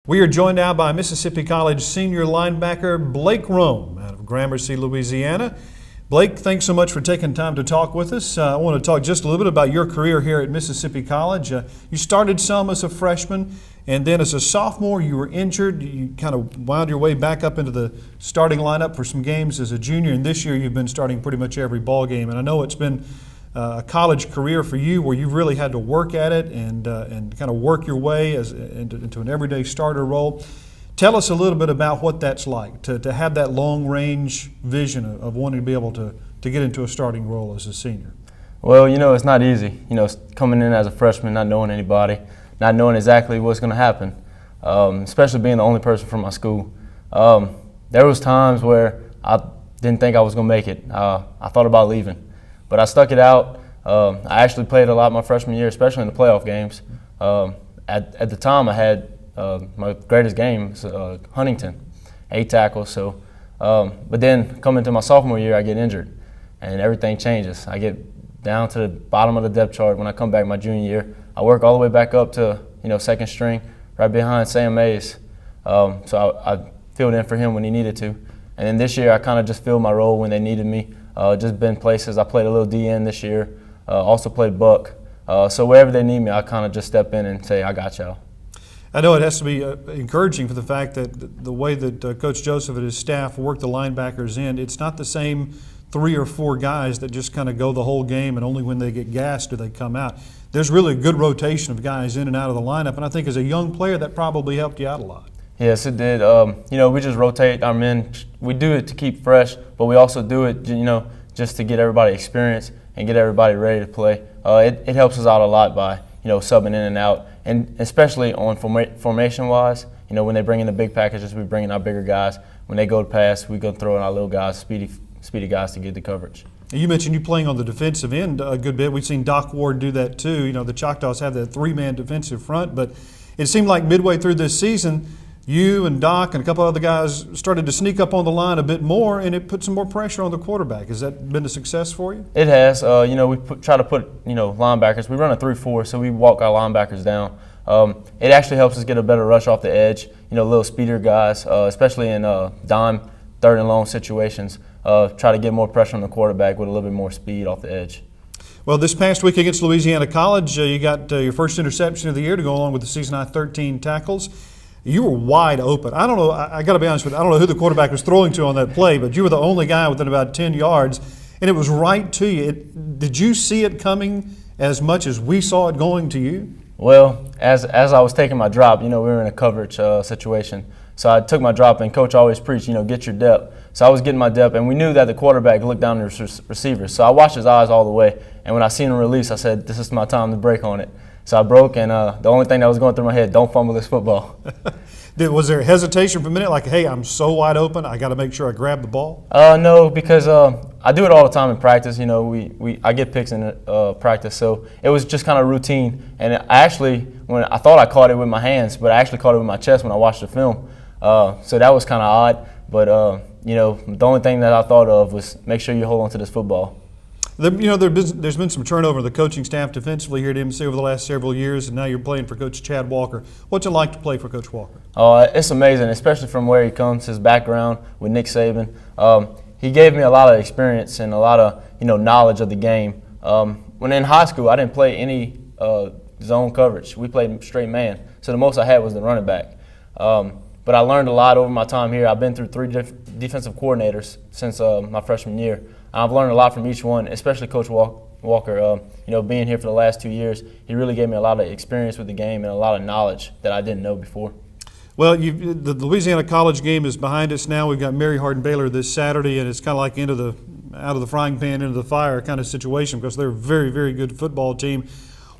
We are joined now by Mississippi College senior linebacker Blake Rome out of Gramercy, Louisiana. Blake, thanks so much for taking time to talk with us. I want to talk just a little bit about your career here at Mississippi College. You started some as a freshman, and then as a sophomore you were injured. You kind of wound your way back up into the starting lineup for some games as a junior, and this year you've been starting pretty much every ball game. And I know it's been a college career for you where you've really had to work at it and kind of work your way into an everyday starter role. Tell us a little bit about what that's like to have that long-range vision of wanting to be able to get into a starting role as a senior. Well, it's not easy. Coming in as a freshman, not knowing anybody, not knowing exactly what's going to happen, especially being the only person from my school. There was times where I didn't think I was going to make it. I thought about leaving. But I stuck it out. I actually played a lot my freshman year, especially in the playoff games. At the time, I had my greatest game was Huntington, 8 tackles. So, but then coming to my sophomore year, I get injured, and everything changes. I get down to the bottom of the depth chart when I come back my junior year. I work all the way back up to second string, right behind Sam Mays. So I filled in for him when he needed to. And then this year, I kind of just filled my role when they needed me. Just been places. I played a little DN this year. Also played buck. So wherever they need me, I kind of just step in and say, I got y'all. I know it has to be encouraging for the fact that the way that Coach Joseph and his staff work the linebackers in, it's not the same 3 or 4 guys that just kind of go the whole game and only when they get gassed do they come out. There's really a good rotation of guys in and out of the lineup, and I think as a young player that probably helped you out a lot. Yes, it did. We just rotate our men. We do it to keep fresh, but we also do it, just to get everybody experience and get everybody ready to play. It helps us out a lot by, subbing in and out, and especially on formation-wise. When they bring in the big packages, we bring in our bigger guys. When they go to pass, we go throw in our little guys, speedy guys to get the coverage. You mentioned you playing on the defensive end a good bit. We've seen Doc Ward do that too. The Choctaws have that 3-man defensive front, but it seemed like midway through this season, you and Doc and a couple other guys started to sneak up on the line a bit more, and it put some more pressure on the quarterback. Has that been a success for you? It has. We try to put, linebackers. We run a 3-4, so we walk our linebackers down. It actually helps us get a better rush off the edge. Little speedier guys, especially in dime, third and long situations. Try to get more pressure on the quarterback with a little bit more speed off the edge. Well, this past week against Louisiana College, you got your first interception of the year to go along with the season-high 13 tackles. You were wide open. I don't know, I got to be honest with you, I don't know who the quarterback was throwing to on that play, but you were the only guy within about 10 yards, and it was right to you. Did you see it coming as much as we saw it going to you? Well, as I was taking my drop, we were in a coverage situation. So I took my drop, and Coach always preached, get your depth. So I was getting my depth, and we knew that the quarterback looked down at the receiver. So I watched his eyes all the way, and when I seen him release, I said, this is my time to break on it. So I broke, and the only thing that was going through my head, don't fumble this football. Was there hesitation for a minute, like, hey, I'm so wide open, I got to make sure I grab the ball? No, because I do it all the time in practice. I get picks in practice, so it was just kind of routine. And I actually, when I thought I caught it with my hands, but I actually caught it with my chest when I watched the film. So that was kind of odd. But the only thing that I thought of was make sure you hold on to this football. There's been some turnover in the coaching staff defensively here at MC over the last several years, and now you're playing for Coach Chad Walker. What's it like to play for Coach Walker? It's amazing, especially from where he comes, his background with Nick Saban. He gave me a lot of experience and a lot of knowledge of the game. When in high school, I didn't play any zone coverage. We played straight man, so the most I had was the running back. But I learned a lot over my time here. I've been through 3 defensive coordinators since my freshman year. I've learned a lot from each one, especially Coach Walker. Being here for the last 2 years, he really gave me a lot of experience with the game and a lot of knowledge that I didn't know before. Well, the Louisiana College game is behind us now. We've got Mary Hardin-Baylor this Saturday, and it's kind of like out of the frying pan into the fire kind of situation because they're a very, very good football team.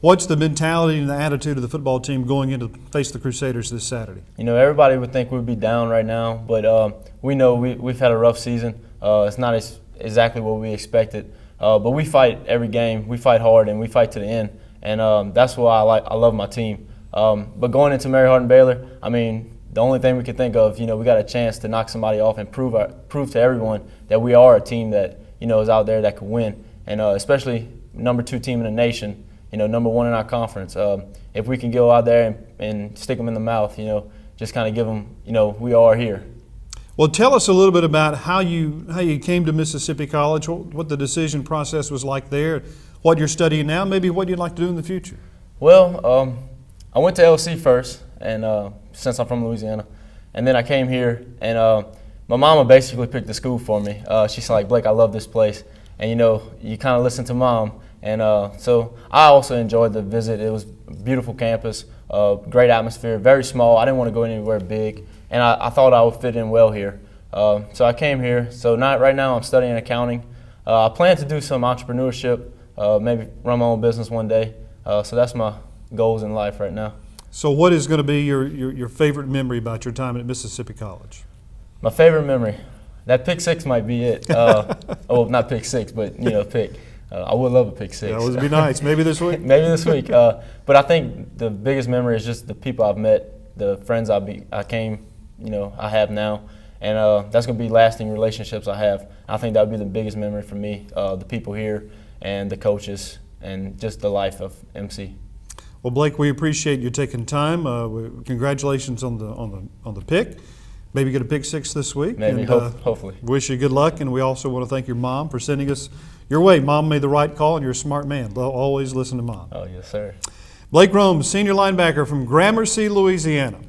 What's the mentality and the attitude of the football team going into face the Crusaders this Saturday? Everybody would think we'd be down right now, but we know we've had a rough season. It's not exactly what we expected, but we fight every game. We fight hard and we fight to the end, and that's why I love my team. But going into Mary Hardin-Baylor, the only thing we can think of, we got a chance to knock somebody off and prove to everyone that we are a team that is out there that could win, and especially number 2 team in the nation. Number 1 in our conference. If we can go out there and stick them in the mouth, just kind of give them, we are here. Well, tell us a little bit about how you came to Mississippi College, what the decision process was like there, what you're studying now, maybe what you'd like to do in the future. Well, I went to LC first, and since I'm from Louisiana, and then I came here, and my mama basically picked the school for me. She's like, Blake, I love this place, and you kind of listen to mom, and so I also enjoyed the visit. It was a beautiful campus, great atmosphere, very small. I didn't want to go anywhere big, and I thought I would fit in well here. So I came here. So right now I'm studying accounting. I plan to do some entrepreneurship, maybe run my own business one day. So that's my goals in life right now. So what is going to be your favorite memory about your time at Mississippi College? My favorite memory, that pick six might be it. Oh, not pick six, but pick. I would love a pick six. That would be nice. Maybe this week. Maybe this week. But I think the biggest memory is just the people I've met, the friends I have now, and that's going to be lasting relationships I have. I think that would be the biggest memory for me, the people here and the coaches and just the life of MC. Well, Blake, we appreciate you taking time. Congratulations on the pick. Maybe get a pick six this week. Maybe, and, hopefully. Wish you good luck, and we also want to thank your mom for sending us your way. Mom made the right call, and you're a smart man. Always listen to mom. Oh, yes, sir. Blake Rome, senior linebacker from Gramercy, Louisiana.